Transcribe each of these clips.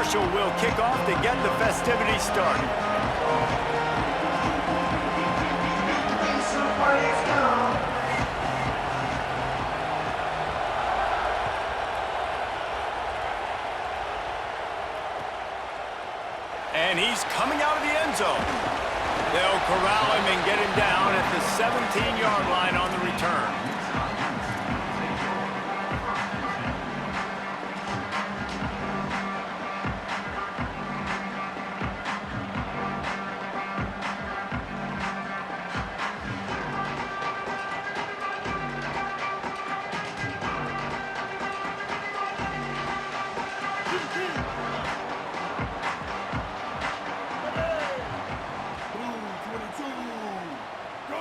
Marshall will kick off to get the festivities started. And he's coming out of the end zone. They'll corral him and get him down at the 17-yard line on the return.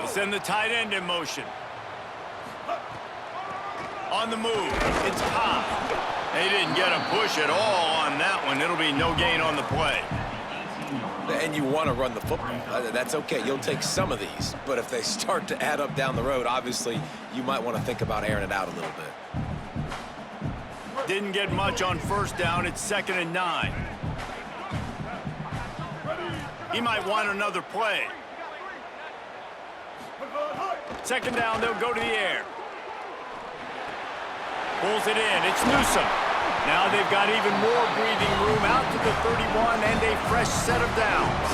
Send the tight end in motion. On the move, it's Cobb. They didn't get a push at all on that one. It'll be no gain on the play. And you want to run the football. That's okay. You'll take some of these. But if they start to add up down the road, obviously, you might want to think about airing it out a little bit. Didn't get much on first down. It's 2nd and 9. He might want another play. 2nd down, they'll go to the air. Pulls it in, it's Newsome. Now they've got even more breathing room out to the 31 and a fresh set of downs.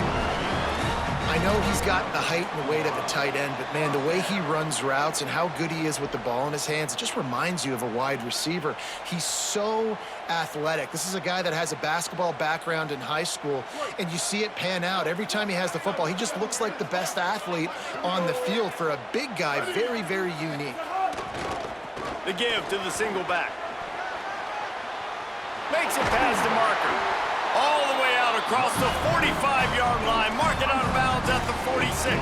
I know he's got the height and the weight of a tight end, but man, the way he runs routes and how good he is with the ball in his hands, it just reminds you of a wide receiver. He's so athletic. This is a guy that has a basketball background in high school, and you see it pan out. Every time he has the football, he just looks like the best athlete on the field. For a big guy, very, very unique. The give to the single back. Makes it past the marker. All the way out across the 45-yard line. Mark it out of bounds at the 46.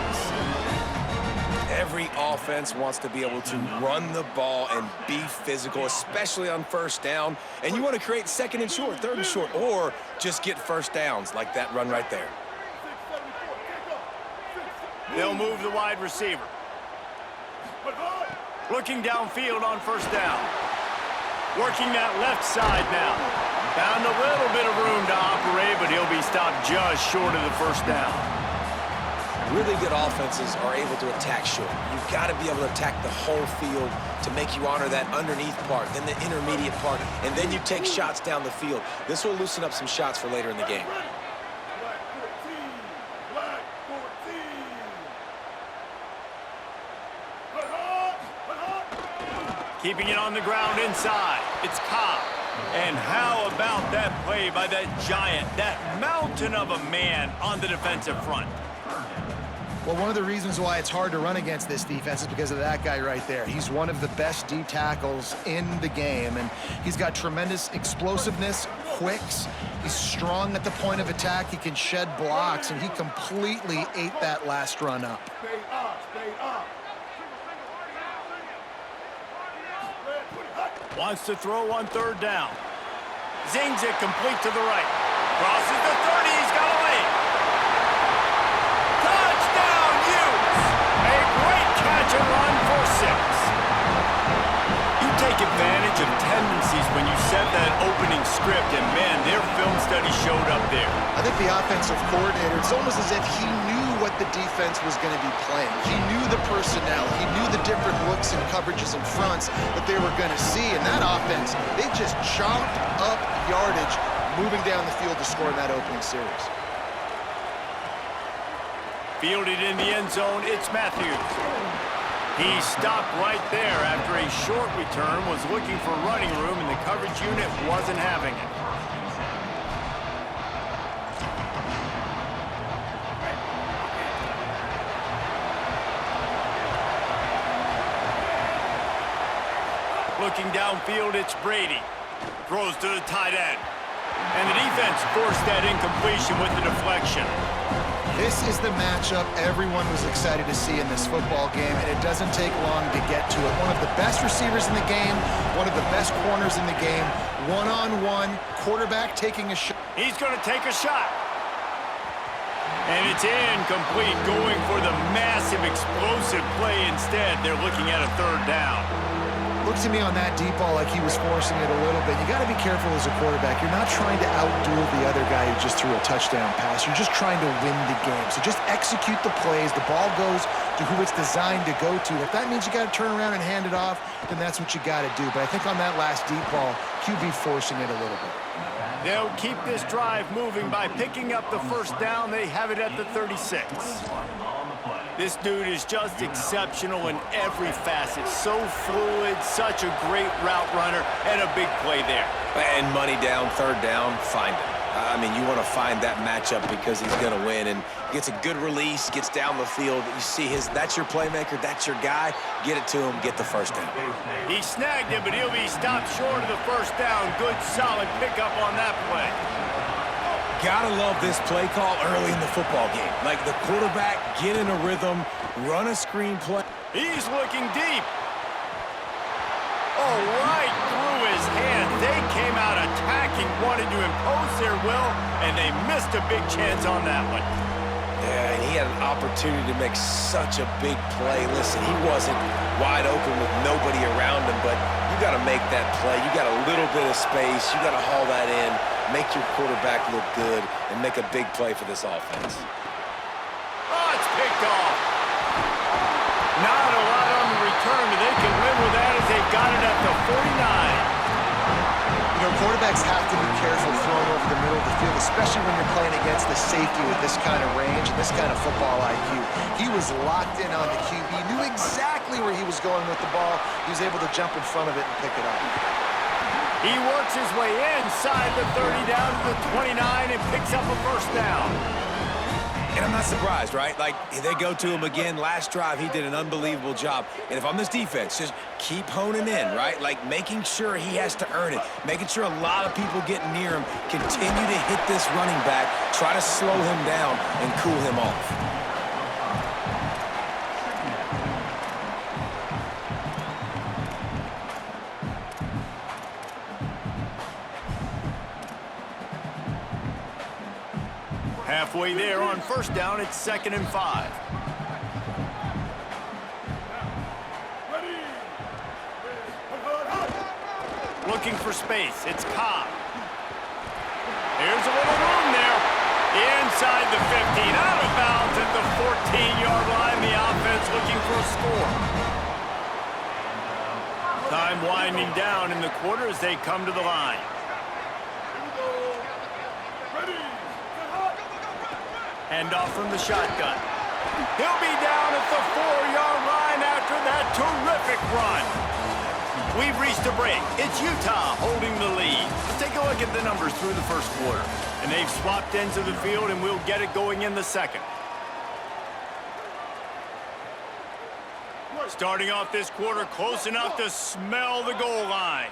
Every offense wants to be able to run the ball and be physical, especially on first down. And you want to create 2nd and short, 3rd and short, or just get first downs like that run right there. They'll move the wide receiver. Looking downfield on first down. Working that left side now. Found a little bit of room to operate, but he'll be stopped just short of the first down. Really good offenses are able to attack short. You've got to be able to attack the whole field to make you honor that underneath part, then the intermediate part, and then you take shots down the field. This will loosen up some shots for later in the game. Keeping it on the ground inside. It's Cobb. And how about that play by that giant, that mountain of a man on the defensive front? Well, one of the reasons why it's hard to run against this defense is because of that guy right there. He's one of the best D tackles in the game, and he's got tremendous explosiveness, quicks. He's strong at the point of attack. He can shed blocks, and he completely ate that last run up. Wants to throw on 3rd down. Zings it complete to the right. Crosses the 30. He's got away. Touchdown, Utes! A great catch and run for 6. You take advantage of tendencies when you set that opening script, and man, their film study showed up there. I think the offensive coordinator, it's almost as if he knew what the defense was going to be playing. He knew the personnel. He knew the different looks and coverages and fronts that they were going to see. And that offense, they just chopped up yardage moving down the field to score in that opening series. Fielded in the end zone, it's Matthews. He stopped right there after a short return, was looking for running room, and the coverage unit wasn't having it. Looking downfield, it's Brady. Throws to the tight end. And the defense forced that incompletion with the deflection. This is the matchup everyone was excited to see in this football game, and it doesn't take long to get to it. One of the best receivers in the game, one of the best corners in the game, one-on-one, quarterback taking a shot. He's going to take a shot. And it's incomplete, going for the massive explosive play instead. They're looking at a 3rd down. Looked to me on that deep ball like he was forcing it a little bit. You got to be careful as a quarterback. You're not trying to outduel the other guy who just threw a touchdown pass. You're just trying to win the game. So just execute the plays. The ball goes to who it's designed to go to. If that means you got to turn around and hand it off, then that's what you got to do. But I think on that last deep ball, QB forcing it a little bit. They'll keep this drive moving by picking up the first down. They have it at the 36. This dude is just exceptional in every facet. So fluid, such a great route runner, and a big play there. And money down, third down, find him. I mean, you want to find that matchup because he's going to win, and gets a good release, gets down the field. You see that's your playmaker, that's your guy. Get it to him, get the first down. He snagged it, but he'll be stopped short of the first down. Good, solid pickup on that play. Gotta love this play call early in the football game. Like the quarterback, get in a rhythm, run a screen play. He's looking deep. Oh, right through his hand. They came out attacking, wanted to impose their will, and they missed a big chance on that one. Yeah, and he had an opportunity to make such a big play. Listen, he wasn't wide open with nobody around him, but you got to make that play. You got a little bit of space. You got to haul that in, make your quarterback look good, and make a big play for this offense. Oh, it's picked off. Not a lot on the return, but they can live with that as they've got it at the 49. You know, quarterbacks have to be careful throwing over the middle of the field, especially when you're playing against the safety with this kind of range and this kind of football IQ. He was locked in on the QB, knew exactly where he was going with the ball. He was able to jump in front of it and pick it up. He works his way inside the 30 down to the 29 and picks up a first down. And I'm not surprised, right? Like, they go to him again. Last drive, he did an unbelievable job. And if I'm this defense, just keep honing in, right? Like, making sure he has to earn it. Making sure a lot of people get near him. Continue to hit this running back. Try to slow him down and cool him off. Halfway there on first down, it's 2nd and 5. Looking for space, it's Cobb. There's a little room there. Inside the 15, out of bounds at the 14-yard line. The offense looking for a score. Time winding down in the quarter as they come to the line. Handoff from the shotgun. He'll be down at the 4-yard line after that terrific run. We've reached a break. It's Utah holding the lead. Let's take a look at the numbers through the first quarter. And they've swapped ends of the field, and we'll get it going in the second. Starting off this quarter close enough to smell the goal line.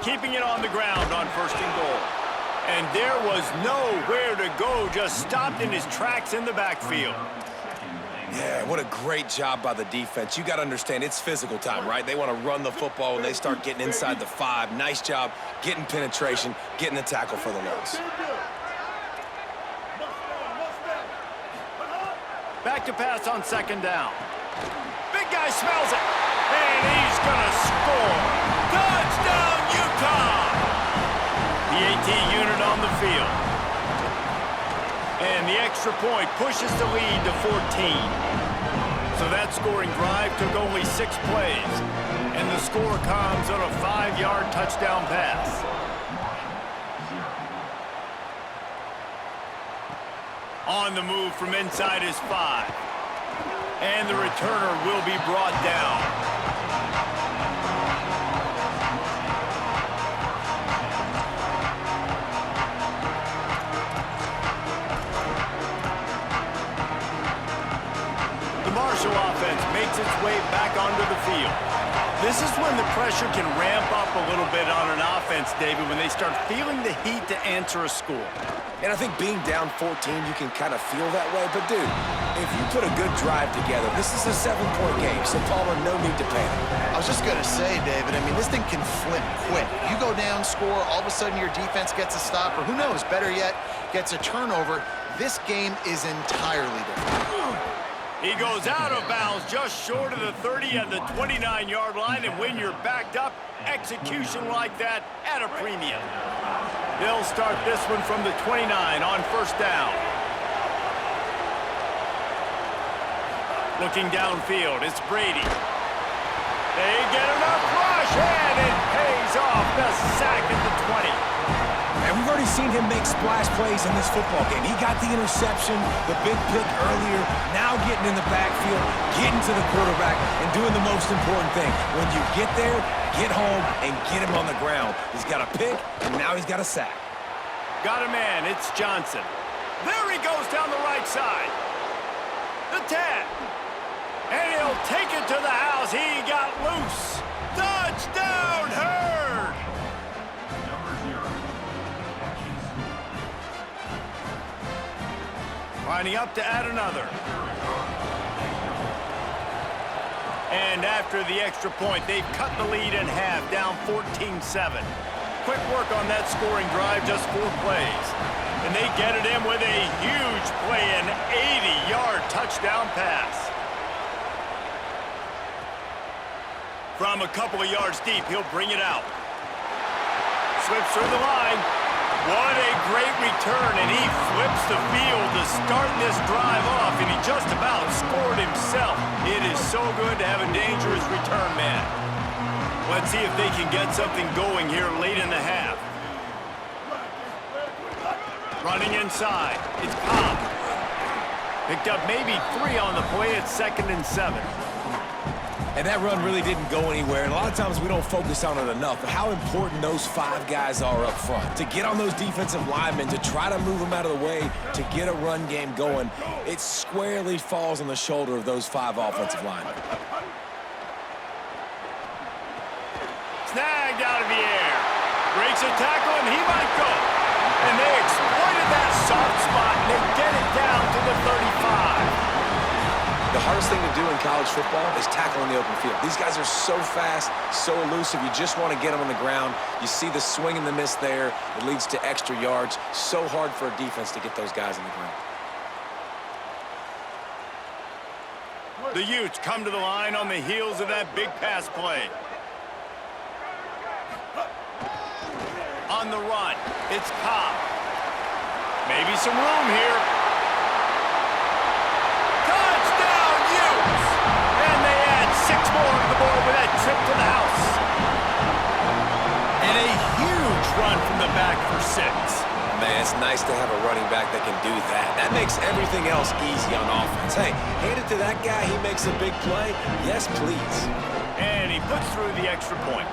Keeping it on the ground on 1st and goal. And there was nowhere to go, just stopped in his tracks in the backfield. Yeah, what a great job by the defense. You got to understand, it's physical time, right? They want to run the football when they start getting inside the 5. Nice job getting penetration, getting the tackle for the loss. Back to pass on 2nd down. Big guy smells it, and he's going to score. Touchdown, Utah! The AT unit on the field. And the extra point pushes the lead to 14. So that scoring drive took only 6 plays. And the score comes on a 5-yard touchdown pass. On the move from inside his 5. And the returner will be brought down. Marshall offense makes its way back onto the field. This is when the pressure can ramp up a little bit on an offense, David, when they start feeling the heat to answer a score. And I think being down 14, you can kind of feel that way. But, dude, if you put a good drive together, this is a 7-point game, so Palmer, no need to panic. I was just going to say, David, I mean, this thing can flip quick. You go down, score, all of a sudden your defense gets a stop, or who knows, better yet, gets a turnover. This game is entirely different. He goes out of bounds just short of the 30 and the 29-yard line, and when you're backed up, execution like that at a premium. They'll start this one from the 29 on first down. Looking downfield, it's Brady. They get enough rush, and it pays off. The sack at the 20. And we've already seen him make splash plays in this football game. He got the interception, the big pick earlier, now getting in the backfield, getting to the quarterback, and doing the most important thing. When you get there, get home, and get him on the ground. He's got a pick, and now he's got a sack. Got a man, it's Johnson. There he goes down the right side. The 10. And he'll take it to the house. He got loose. Touchdown, Herd! Lining up to add another. And after the extra point, they've cut the lead in half, down 14-7. Quick work on that scoring drive, just 4 plays. And they get it in with a huge play, an 80-yard touchdown pass. From a couple of yards deep, he'll bring it out. Slips through the line. What a great return, and he flips the field to start this drive off, and he just about scored himself. It is so good to have a dangerous return man. Let's see if they can get something going here late in the half. Running inside, it's Cobb. Picked up maybe 3 on the play at 2nd and 7. And that run really didn't go anywhere, and a lot of times we don't focus on it enough, but how important those 5 guys are up front. To get on those defensive linemen, to try to move them out of the way, to get a run game going, it squarely falls on the shoulder of those 5 offensive linemen. Snagged out of the air. Breaks a tackle, and he might go. And they exploited that soft spot, and they get it down to the 35. The hardest thing to do in college football is tackle in the open field. These guys are so fast, so elusive. You just want to get them on the ground. You see the swing and the miss there. It leads to extra yards. So hard for a defense to get those guys on the ground. The Utes come to the line on the heels of that big pass play. On the run, it's Cobb. Maybe some room here. Touchdown, Utes! And they add 6 more to the board with that trip to the house. And a huge run from the back for 6. Man, it's nice to have a running back that can do that. That makes everything else easy on offense. Hey, hand it to that guy, he makes a big play. Yes, please. And he puts through the extra point.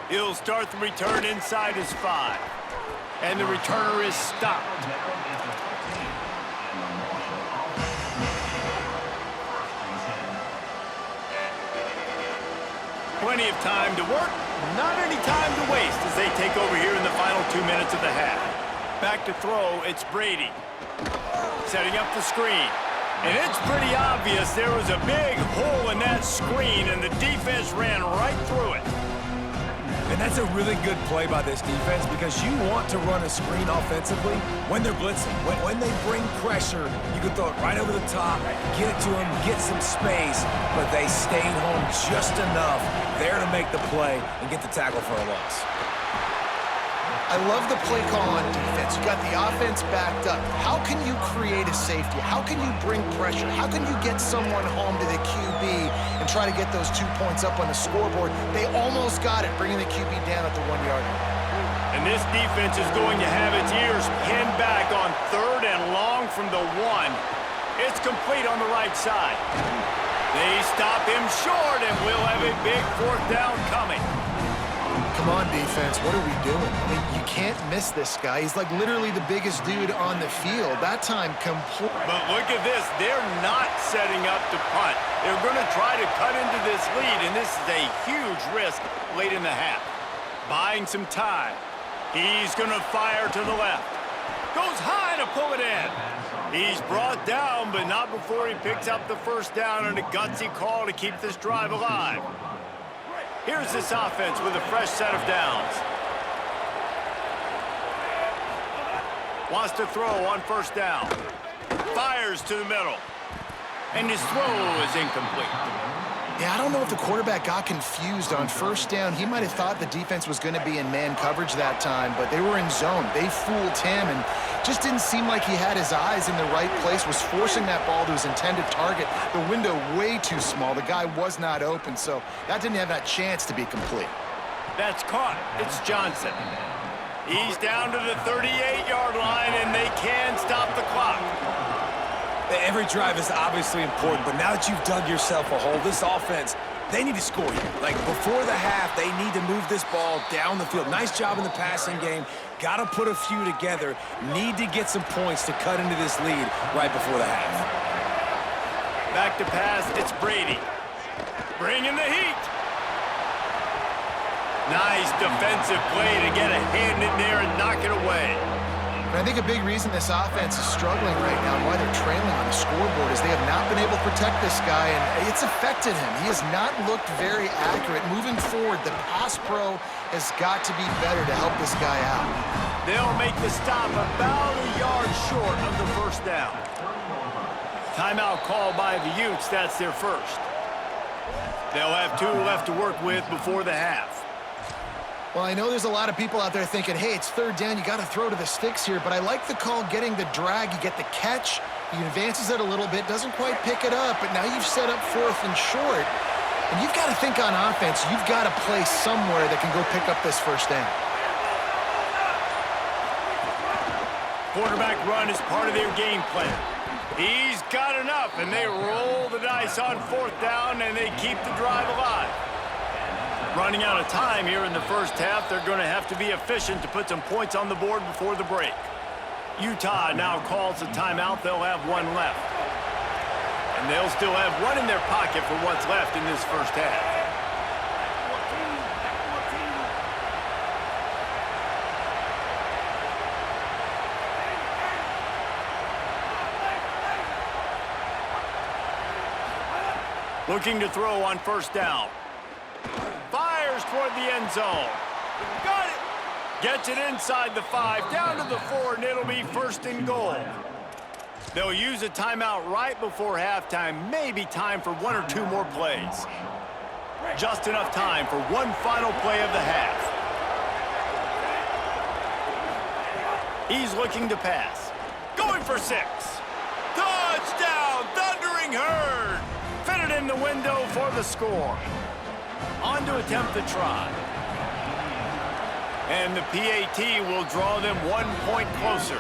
He'll start the return inside his 5. And the returner is stopped. Plenty of time to work, not any time to waste as they take over here in the final 2 minutes of the half. Back to throw, it's Brady. Setting up the screen. And it's pretty obvious there was a big hole in that screen, and the defense ran right through it. And that's a really good play by this defense because you want to run a screen offensively when they're blitzing. When they bring pressure, you can throw it right over the top, get it to them, get some space, but they stayed home just enough there to make the play and get the tackle for a loss. I love the play call on defense. You got the offense backed up. How can you create a safety? How can you bring pressure? How can you get someone home to the QB and try to get those 2 points up on the scoreboard? They almost got it, bringing the QB down at the 1-yard line. And this defense is going to have its ears pinned back on 3rd and long from the 1. It's complete on the right side. They stop him short, and we'll have a big 4th down coming. Come on, defense. What are we doing? I mean, you can't miss this guy. He's like literally the biggest dude on the field. That time, complete. But look at this. They're not setting up to punt. They're going to try to cut into this lead, and this is a huge risk late in the half. Buying some time. He's going to fire to the left. Goes high to pull it in. He's brought down, but not before he picks up the 1st down and a gutsy call to keep this drive alive. Here's this offense with a fresh set of downs. Wants to throw on first down. Fires to the middle. And his throw is incomplete. Yeah, I don't know if the quarterback got confused on first down. He might have thought the defense was going to be in man coverage that time, but they were in zone. They fooled him and just didn't seem like he had his eyes in the right place, was forcing that ball to his intended target. The window way too small. The guy was not open, so that didn't have that chance to be complete. That's caught. It's Johnson. He's down to the 38-yard line, and they can stop the clock. Every drive is obviously important, but now that you've dug yourself a hole, this offense, they need to score here. Like, before the half, they need to move this ball down the field. Nice job in the passing game. Got to put a few together. Need to get some points to cut into this lead right before the half. Back to pass, it's Brady. Bringing the heat. Nice defensive play to get a hand in there and knock it away. And I think a big reason this offense is struggling right now and why they're trailing on the scoreboard is they have not been able to protect this guy, and it's affected him. He has not looked very accurate. Moving forward, the pass pro has got to be better to help this guy out. They'll make the stop about a yard short of the first down. Timeout called by the Utes. That's their first. They'll have 2 left to work with before the half. Well, I know there's a lot of people out there thinking, hey, it's third down, you got to throw to the sticks here, but I like the call getting the drag. You get the catch, he advances it a little bit, doesn't quite pick it up, but now you've set up 4th and short. And you've got to think on offense, you've got to play somewhere that can go pick up this first down. Quarterback run is part of their game plan. He's got enough, and they roll the dice on 4th down, and they keep the drive alive. Running out of time here in the first half, they're going to have to be efficient to put some points on the board before the break. Utah now calls a timeout. They'll have 1 left. And they'll still have 1 in their pocket for what's left in this first half. Looking to throw on first down. Fires toward the end zone. Got it! Gets it inside the 5, down to the 4, and it'll be 1st and goal. They'll use a timeout right before halftime. Maybe time for 1 or 2 more plays. Just enough time for 1 final play of the half. He's looking to pass. Going for 6. Touchdown, Thundering Herd! Fitted in the window for the score. On to attempt the try. And the PAT will draw them 1 point closer.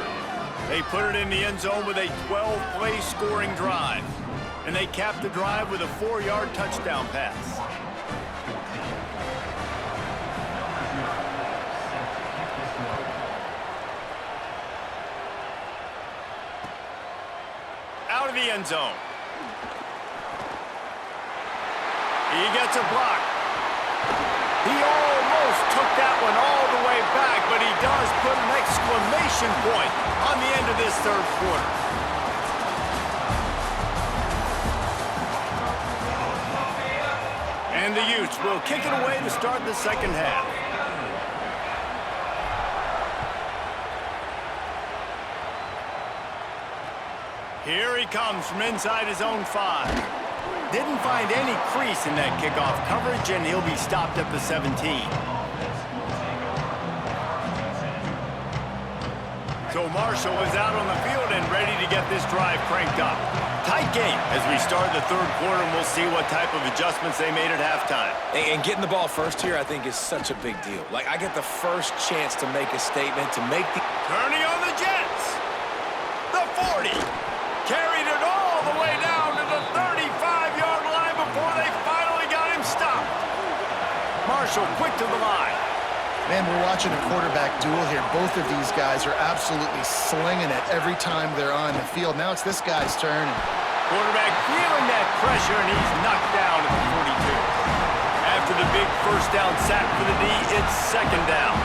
They put it in the end zone with a 12-play scoring drive. And they cap the drive with a 4-yard touchdown pass. Out of the end zone. He gets a block. He almost took that one all the way back, but he does put an exclamation point on the end of this 3rd quarter. And the Utes will kick it away to start the 2nd half. Here he comes from inside his own 5. Didn't find any crease in that kickoff coverage, and he'll be stopped at the 17. So Marshall is out on the field and ready to get this drive cranked up. Tight game as we start the 3rd quarter, and we'll see what type of adjustments they made at halftime. And getting the ball first here, I think, is such a big deal. Like, I get the first chance to make a statement, to make the... Turning on the Jets. The 40. Carried it all the way down to the 35-yard line before they finally got him stopped. Marshall quick to the line. Man, we're watching a quarterback duel here. Both of these guys are absolutely slinging it every time they're on the field. Now it's this guy's turn. Quarterback feeling that pressure, and he's knocked down at the 42. After the big first down sack for the D, it's 2nd down.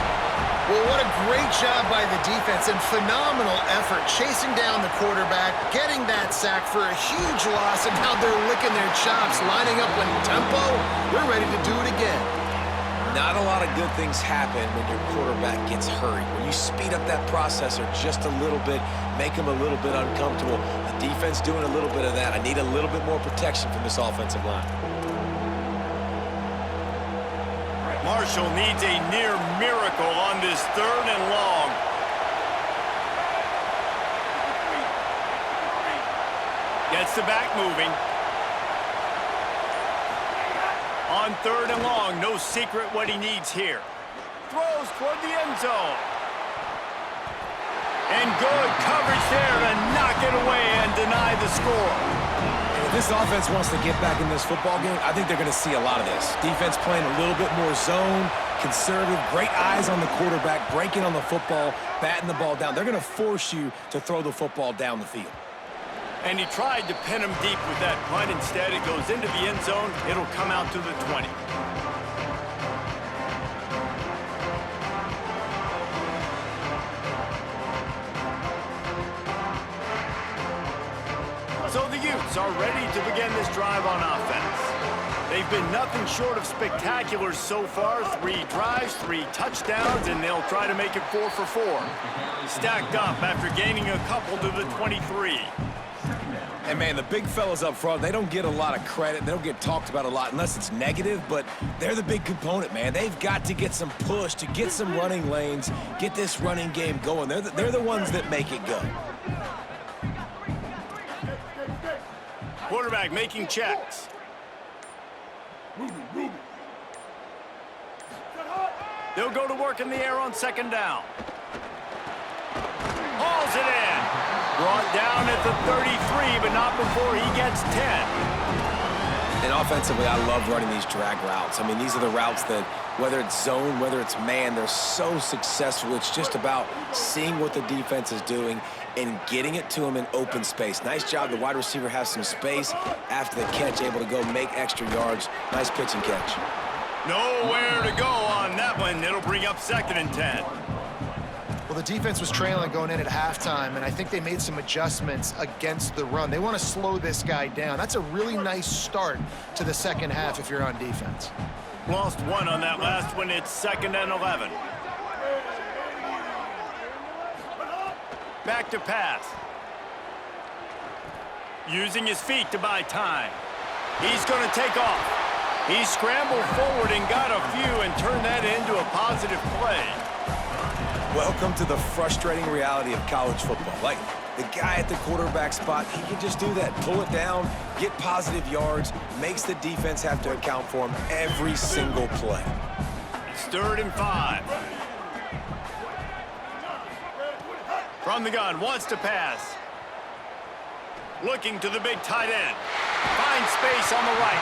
Well, what a great job by the defense and phenomenal effort chasing down the quarterback, getting that sack for a huge loss, and now they're licking their chops, lining up in tempo. They're ready to do it again. Not a lot of good things happen when your quarterback gets hurried. When you speed up that processor just a little bit, make him a little bit uncomfortable. The defense doing a little bit of that. I need a little bit more protection from this offensive line. Marshall needs a near miracle on this 3rd and long. Gets the back moving. On 3rd and long, no secret what he needs here. Throws toward the end zone. And good coverage there to knock it away and deny the score. If this offense wants to get back in this football game, I think they're going to see a lot of this. Defense playing a little bit more zone, conservative, great eyes on the quarterback, breaking on the football, batting the ball down. They're going to force you to throw the football down the field. And he tried to pin him deep with that punt. Instead, it goes into the end zone. It'll come out to the 20. So the Utes are ready to begin this drive on offense. They've been nothing short of spectacular so far. 3 drives, 3 touchdowns, and they'll try to make it 4 for 4. Stacked up after gaining a couple to the 23. And, man, the big fellas up front, they don't get a lot of credit. They don't get talked about a lot unless it's negative, but they're the big component, man. They've got to get some push, to get some running lanes, get this running game going. They're the ones that make it go. Quarterback making checks. They'll go to work in the air on 2nd down. Hauls it in. Brought down at the 33, but not before he gets 10. And offensively, I love running these drag routes. I mean, these are the routes that, whether it's zone, whether it's man, they're so successful. It's just about seeing what the defense is doing and getting it to them in open space. Nice job. The wide receiver has some space after the catch, able to go make extra yards. Nice pitch and catch. Nowhere to go on that one. It'll bring up 2nd and 10. Well, the defense was trailing going in at halftime, and I think they made some adjustments against the run. They want to slow this guy down. That's a really nice start to the second half if you're on defense. Lost 1 on that last one. It's 2nd and 11. Back to pass. Using his feet to buy time. He's going to take off. He scrambled forward and got a few and turned that into a positive play. Welcome to the frustrating reality of college football. Like, the guy at the quarterback spot, he can just do that. Pull it down, get positive yards, makes the defense have to account for him every single play. It's 3rd and 5. From the gun, wants to pass. Looking to the big tight end. Finds space on the right.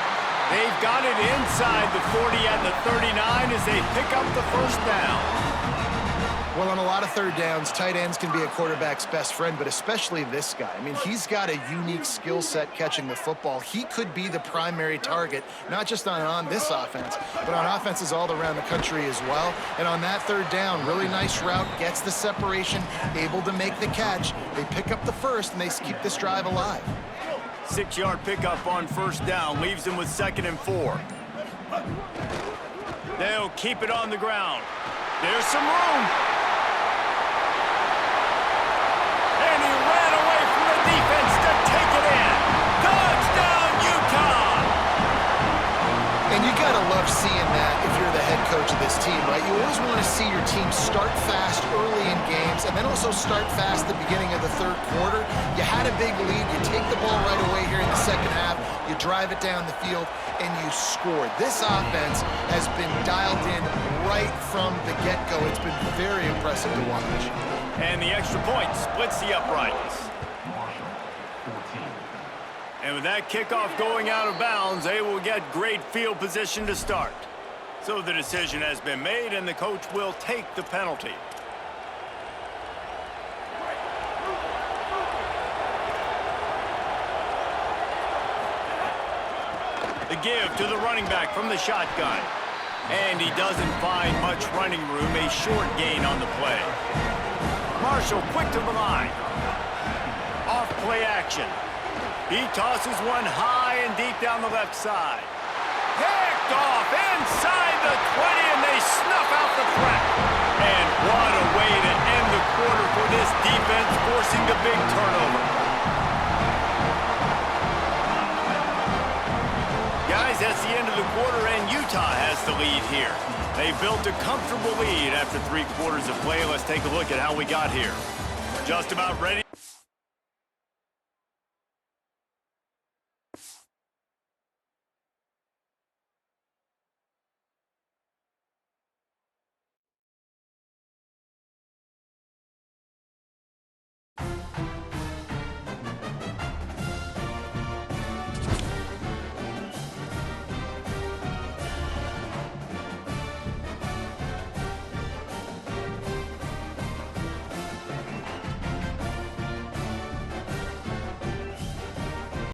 They've got it inside the 40 and the 39 as they pick up the 1st down. Well, on a lot of 3rd downs, tight ends can be a quarterback's best friend, but especially this guy. I mean, he's got a unique skill set catching the football. He could be the primary target, not just on this offense, but on offenses all around the country as well. And on that 3rd down, really nice route, gets the separation, able to make the catch. They pick up the 1st, and they keep this drive alive. 6-yard pickup on 1st down, leaves them with 2nd and 4. They'll keep it on the ground. There's some room. And he ran away from the defense to take it in. Touchdown, Utah! And you gotta love seeing that if you're the head coach of this team, right? You always want to see your team start fast early in games and then also start fast at the beginning of the 3rd quarter. You had a big lead, you take the ball right away here in the 2nd half, you drive it down the field, and you score. This offense has been dialed in right from the get-go. It's been very impressive to watch. And the extra point splits the uprights. And with that kickoff going out of bounds, they will get great field position to start. So the decision has been made, and the coach will take the penalty. The give to the running back from the shotgun. And he doesn't find much running room, a short gain on the play. Marshall quick to the line. Off play action. He tosses one high and deep down the left side. Picked off inside the 20, and snuff out the threat. And what a way to end the quarter for this defense, forcing the big turnover. Guys, that's the end of the quarter, and Utah has the lead here. They've built a comfortable lead after 3 quarters of play. Let's take a look at how we got here. Just about ready.